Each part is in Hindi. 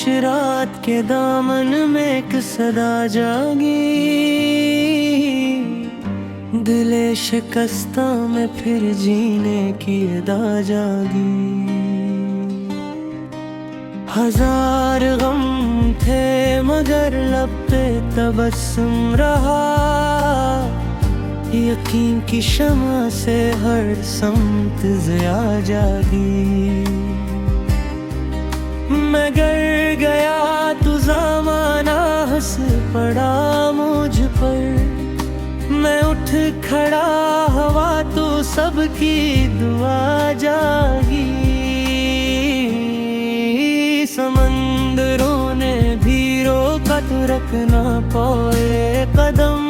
रात के दामन में एक सदा जागी, दिले शिकस्ता में फिर जीने की अदा जागी। हजार गम थे मगर लब पे तबस्सुम रहा, यकीन की शमा से हर समत ज़िया जागी। मैं गर गया तो ज़माना हंस पड़ा मुझ पर, मैं उठ खड़ा हवा तो सबकी दुआ जागी। समंदरों ने भी रोका तो रख ना पाए कदम,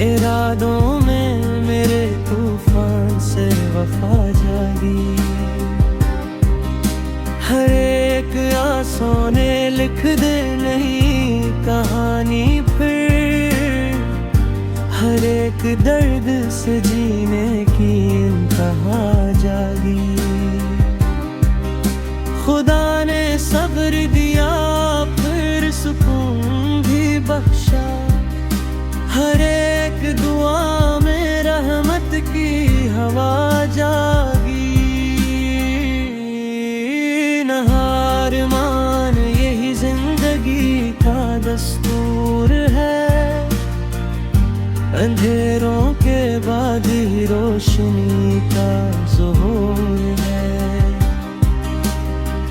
इरादों में मेरे तूफान से वफा जागी। हर एक आंसू ने लिख दे नहीं कहानी फिर, हर एक दर्द से जीने की इंतहा जागी। खुदा ने सब्र दिया फिर सुकून भी बख्शा, हर एक दुआ में रहमत की हवा जागी। नहार मान यही जिंदगी का दस्तूर है, अंधेरों के बाद ही रोशनी का ज़ुहूर है।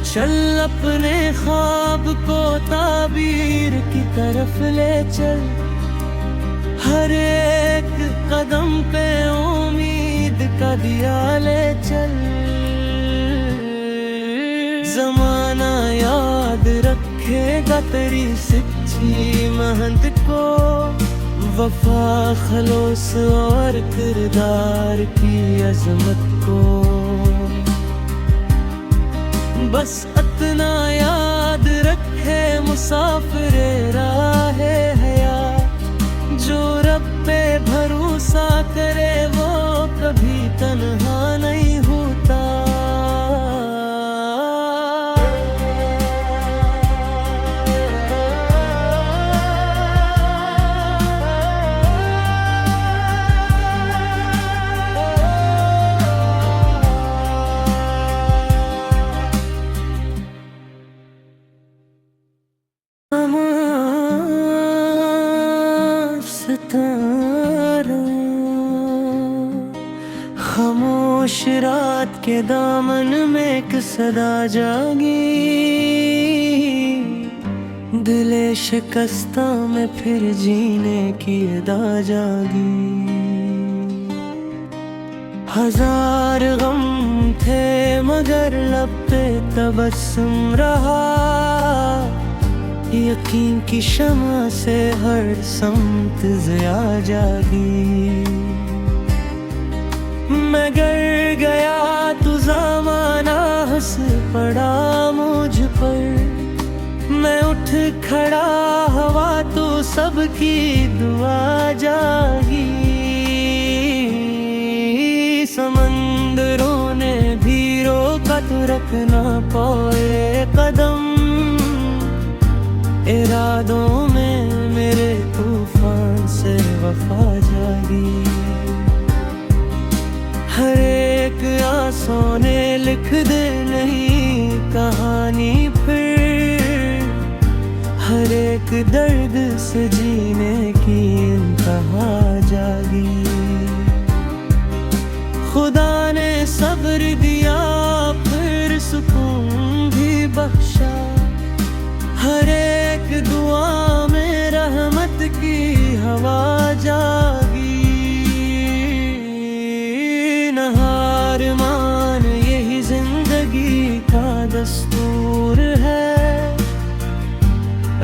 चल अपने ख्वाब को ताबीर की तरफ ले चल, हर एक कदम पे उम्मीद का दिया ले चल। ज़माना याद रखेगा तेरी सच्ची मेहनत को, वफा खलूस और किरदार की अजमत को। बस इतना याद रखे मुसाफिर राहे हयात, जो रब पे भरोसा करे वो कभी तन्हा नहीं होता। खामोश रात के दामन में एक सदा जागी, दिले शिकस्ता में फिर जीने की अदा जागी। हजार गम थे मगर लब पे तबस्सुम रहा, यकीन की शमा से हर समत ज़िया जागी। मैं गर गया तो ज़माना हंस पड़ा मुझ पर, मैं उठ खड़ा हवा तो सबकी दुआ जागी। समंदरों ने भी रोका तो रख ना पाए कदम, इरादों में मेरे तूफान से वफा जागी। हर एक आंसू ने लिख दे नहीं कहानी फिर, हर एक दर्द से जीने की इंतहा जागी। खुदा ने सब्र दिया फिर सुकून भी बख्शा, हर एक दुआ में रहमत की हवा जागी। नहार मान यही जिंदगी का दस्तूर है,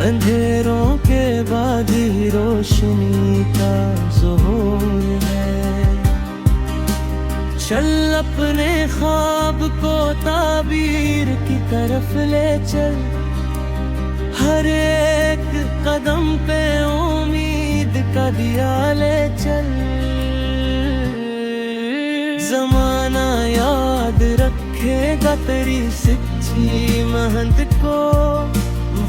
अंधेरों के बाद ही रोशनी का ज़ुहूर है। चल अपने ख्वाब को ताबीर की तरफ ले चल, हर एक कदम पे उम्मीद का दिया ले चल। ज़माना याद रखेगा तेरी सच्ची मेहनत को,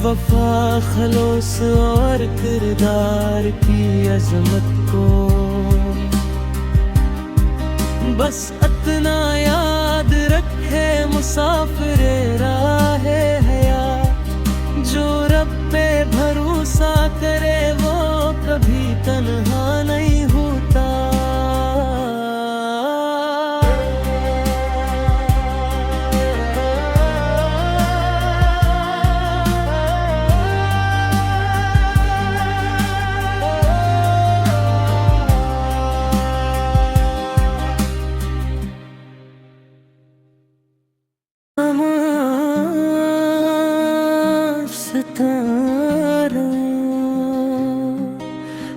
वफा खलूस और किरदार की अजमत को। बस इतना याद रखे मुसाफिर राहे हया, जो रब पे भरोसा करे वो कभी तन्हा नहीं होता।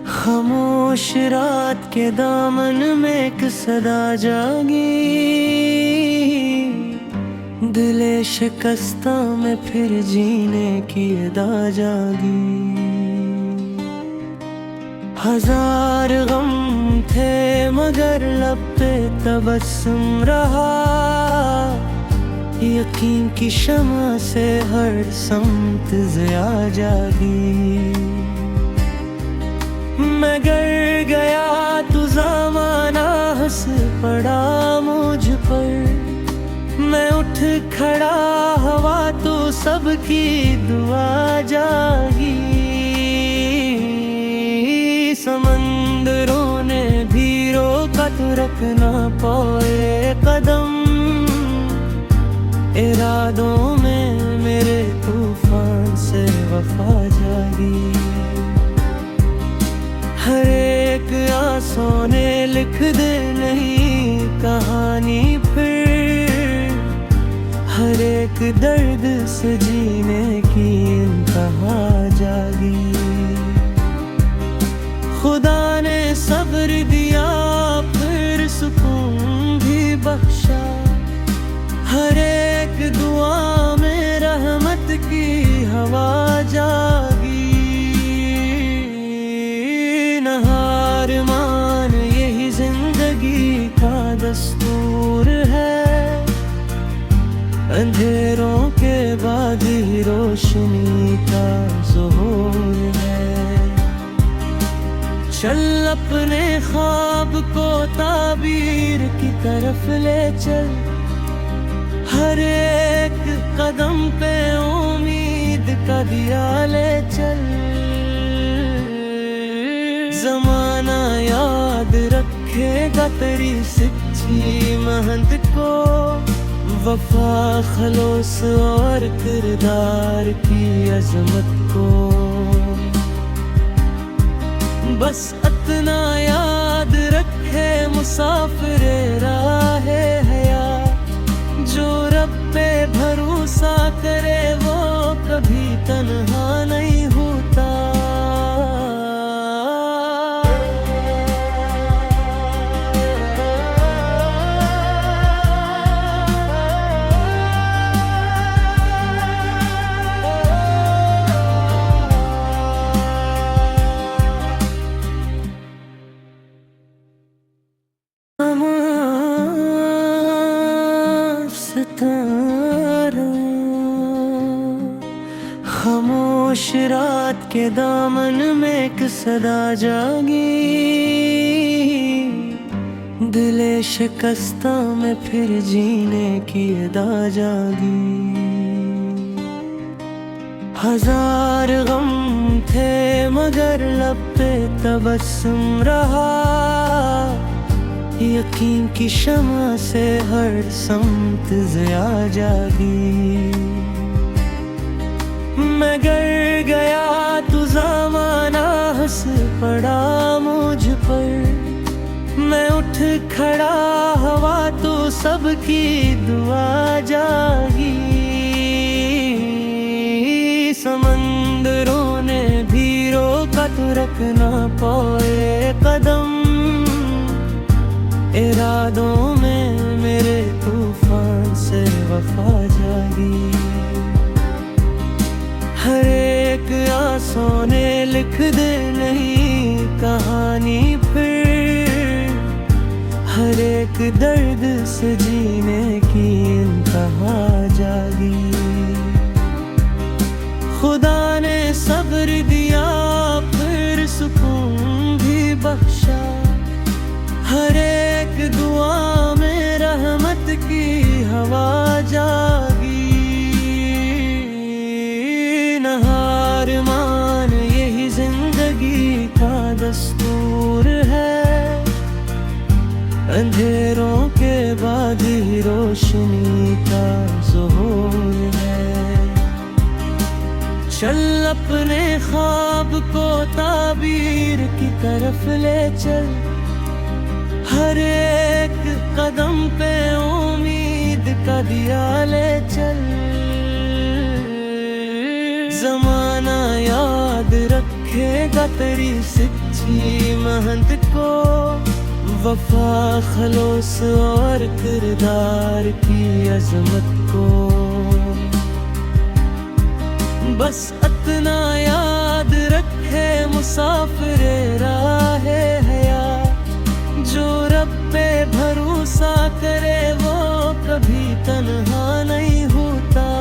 खामोश रात के दामन में एक सदा जागी, दिले शिकस्ता में फिर जीने की अदा जागी। हजार गम थे मगर लब पे तबस्सुम रहा, यकीन की शमा से हर समत ज़िया जागी। मैं गर गया तो ज़माना हंस पड़ा मुझ पर, मैं उठ खड़ा हवा तो सबकी दुआ जागी। समंदरों ने भी रोका तो रख ना पाए कदम, इरादों में मेरे तूफान से वफा जागी। हर एक आंसू ने लिख दे नहीं कहानी फिर, हर एक दर्द से जीने की इंतहा जागी। खुदा ने सब्र दिया फिर सुकून भी बख्शा, हर एक दुआ में रहमत की हवा जागी। हार मान यही जिंदगी का दस्तूर है, अंधेरों के बाद ही रोशनी का ज़ुहूर है। चल अपने ख्वाब को ताबीर की तरफ ले चल, हर एक कदम पे उम्मीद का दिया ले चल। ज़माना याद रखेगा तेरी सच्ची मेहनत को, वफा खलूस और किरदार की अजमत को। बस इतना याद रखे मुसाफिर राहे हया, जो रब पे भरोसा करे वो कभी तन्हा नहीं होता। खामोश रात के दामन में एक सदा जागी, दिले शिकस्ता में फिर जीने की अदा जागी। हजार गम थे मगर लब पे तबस्सुम रहा, यकीन की शमा से हर समत ज़िया जागी। मैं गर गया तो ज़माना हंस पड़ा मुझ पर, मैं उठ खड़ा हवा तो सबकी दुआ जागी। समंदरों ने भी रोका तो रख ना पाए कदम, इरादों में मेरे तूफान से वफा जागी। हर एक आंसू ने लिख दे नहीं कहानी फिर, हर हर एक दर्द से जीने की इंतहा जागी। खुदा ने सब्र दिया फिर सुकून भी बख्शा, हर एक दुआ में रहमत की हवा जागी। न हार मान यही जिंदगी का दस्तूर है, अंधेरों के बाद ही रोशनी का ज़ुहूर है। चल अपने ख्वाब को ताबीर की तरफ ले चल, हर एक कदम पे उम्मीद का दिया ले चल। ज़माना याद रखेगा तेरी सच्ची मेहनत को, वफा खलूस और किरदार की अजमत को। बस इतना याद रखे मुसाफिर राहे हयात, जो रब पे भरोसा करे वो कभी तन्हा नहीं होता।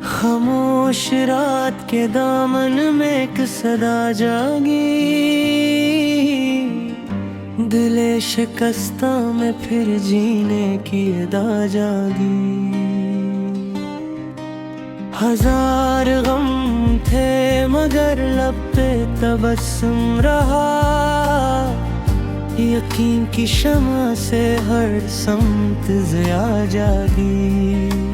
खामोश रात के दामन में एक सदा जागी, दिले शिकस्ता में फिर जीने की अदा जागी। हजार गम थे मगर लब पे तबस्सुम रहा, यकीन की शमा से हर समत ज़िया जागी।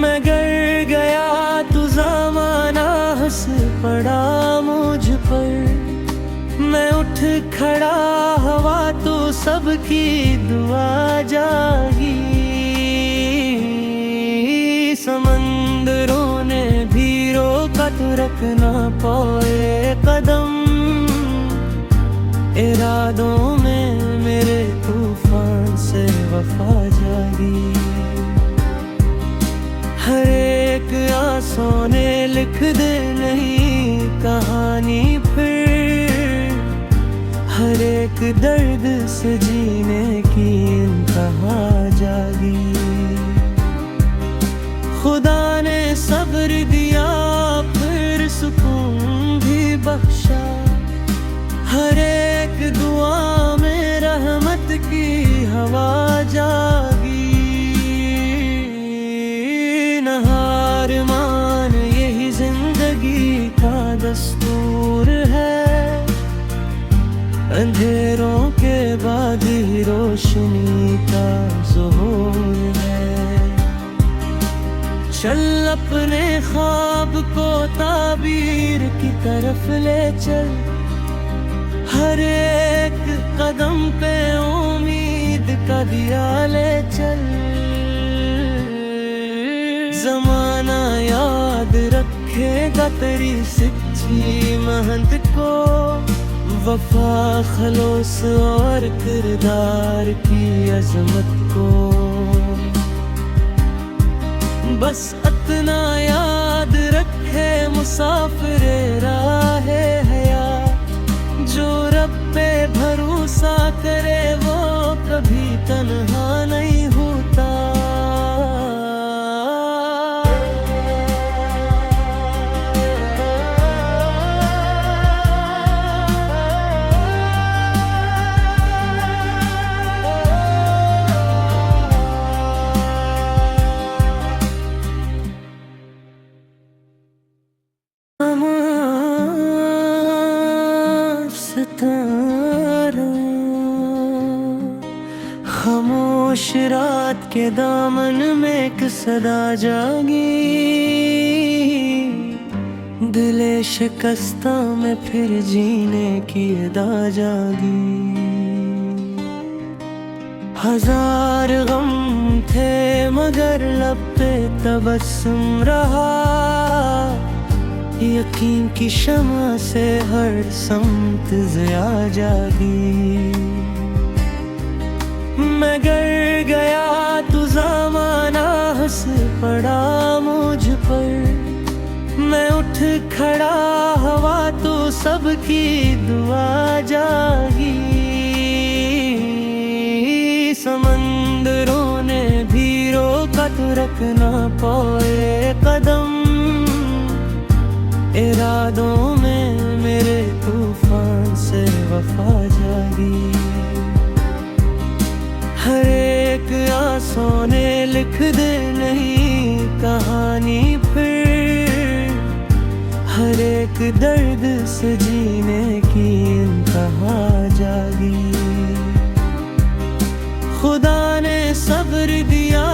मैं गिर गया तो ज़माना हंस पड़ा मुझ पर, मैं उठ खड़ा हवा तो सबकी दुआ जागी। समंदरों ने भी रोका तो रख ना पाए कदम, इरादों में मेरे तूफान से वफा जागी। हर एक आंसू ने लिख दे नहीं कहानी फिर, हर एक दर्द से जीने की इंतहा जागी। खुदा ने सब्र दिया फिर सुकून भी बख्शा, हर एक दुआ में रहमत की हवा जागी। न हार मान यही जिंदगी का दस्तूर है, अंधेरों के बाद ही रोशनी का ज़ुहूर है। चल अपने ख्वाब को ताबीर की तरफ ले चल, हर एक कदम पे उम्मीद का दिया ले चल। ज़माना याद रखेगा तेरी सच्ची मेहनत को, वफा खलूस और किरदार की अजमत को। बस इतना याद रखे मुसाफिर राहे हयात, जो रब पे भरोसा करे वो कभी तन्हा नहीं होता। खामोश रात के दामन में एक सदा जागी, दिले शिकस्ता में फिर जीने की अदा जागी। हजार गम थे मगर लब पे तबस्सुम रहा, यकीन की शमा से हर समत ज़िया जागी। मैं गर गया तो ज़माना हंस पड़ा मुझ पर, मैं उठ खड़ा हवा तो सबकी दुआ जागी। समंदरों ने भी रोका तो रख ना पाए कदम, इरादों में मेरे तूफान से वफा जागी। हर एक आंसू ने लिख दे नहीं कहानी फिर, हर एक दर्द से जीने की इंतहा जागी। खुदा ने सब्र दिया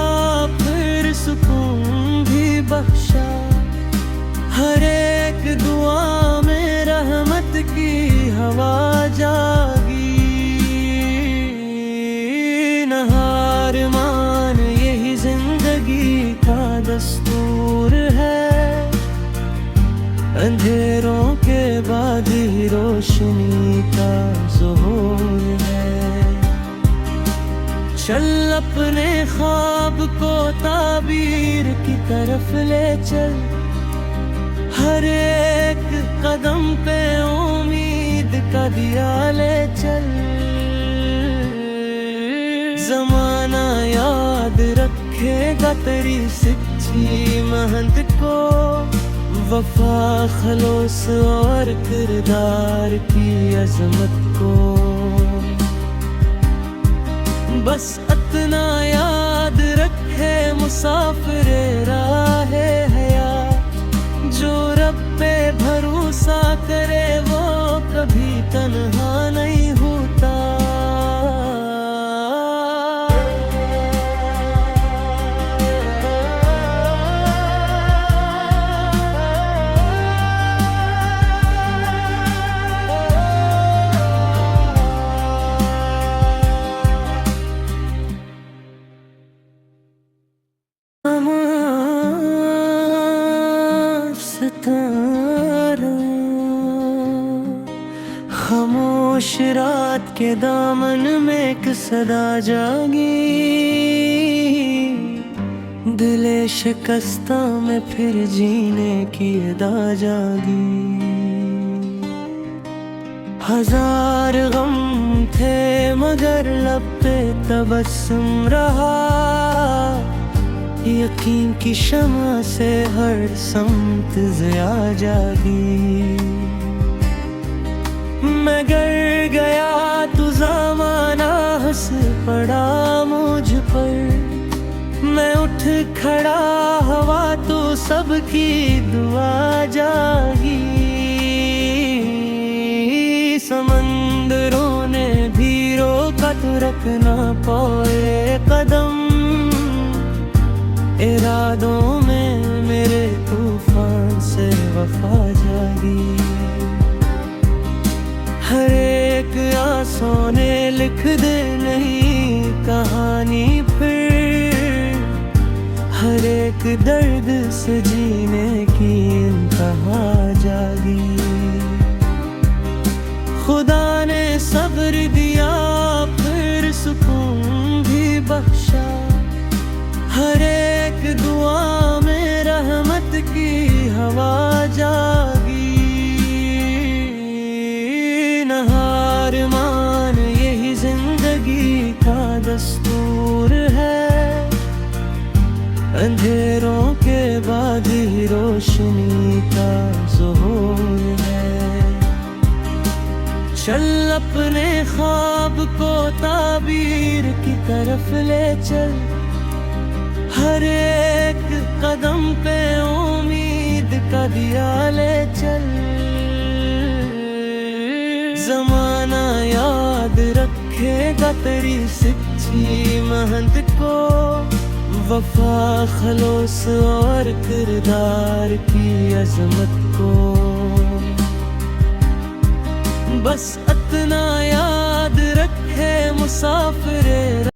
फिर सुकून भी बख्शा, हर एक दुआ में रहमत की हवा जागी। न हार मान यही जिंदगी का दस्तूर है, अंधेरों के बाद ही रोशनी का ज़ुहूर है। चल अपने ख्वाब को ताबीर की तरफ ले चल, हर एक कदम पे उम्मीद का दिया ले चल। ज़माना याद रखेगा तेरी सच्ची मेहनत को, वफा खलूस और किरदार की अजमत को। बस इतना याद रखे मुसाफिर राहे हयात, जो रब पे भरोसा करे वो कभी तन्हा नहीं होता। खामोश रात के दामन में एक सदा जागी, दिले शिकस्ता में फिर जीने की अदा जागी। हजार गम थे मगर लब पे तबस्सुम रहा, यकीन की शमा से हर समत ज़िया जागी। मैं गर गया तो ज़माना हंस पड़ा मुझ पर, मैं उठ खड़ा हवा तो सबकी दुआ जागी। समंदरों ने भी रोका तो रख ना पाए कदम, इरादों में मेरे तूफान से वफा जागी। हर एक आंसू ने लिख दे नहीं कहानी फिर, हर एक दर्द से जीने की इंतहा जागी। खुदा ने सब्र दिया फिर सुकून भी बख्शा, हर एक दुआ में रहमत की हवा जागी। न हार मान यही जिंदगी का दस्तूर है, अंधेरों के बाद ही रोशनी का ज़ुहूर है। चल अपने ख्वाब को ताबीर की तरफ ले चल, हर एक कदम पे उम्मीद का दिया ले चल। ज़माना याद रखेगा तेरी सच्ची मेहनत को, वफा खलूस और किरदार की अजमत को। बस इतना याद रखे मुसाफिर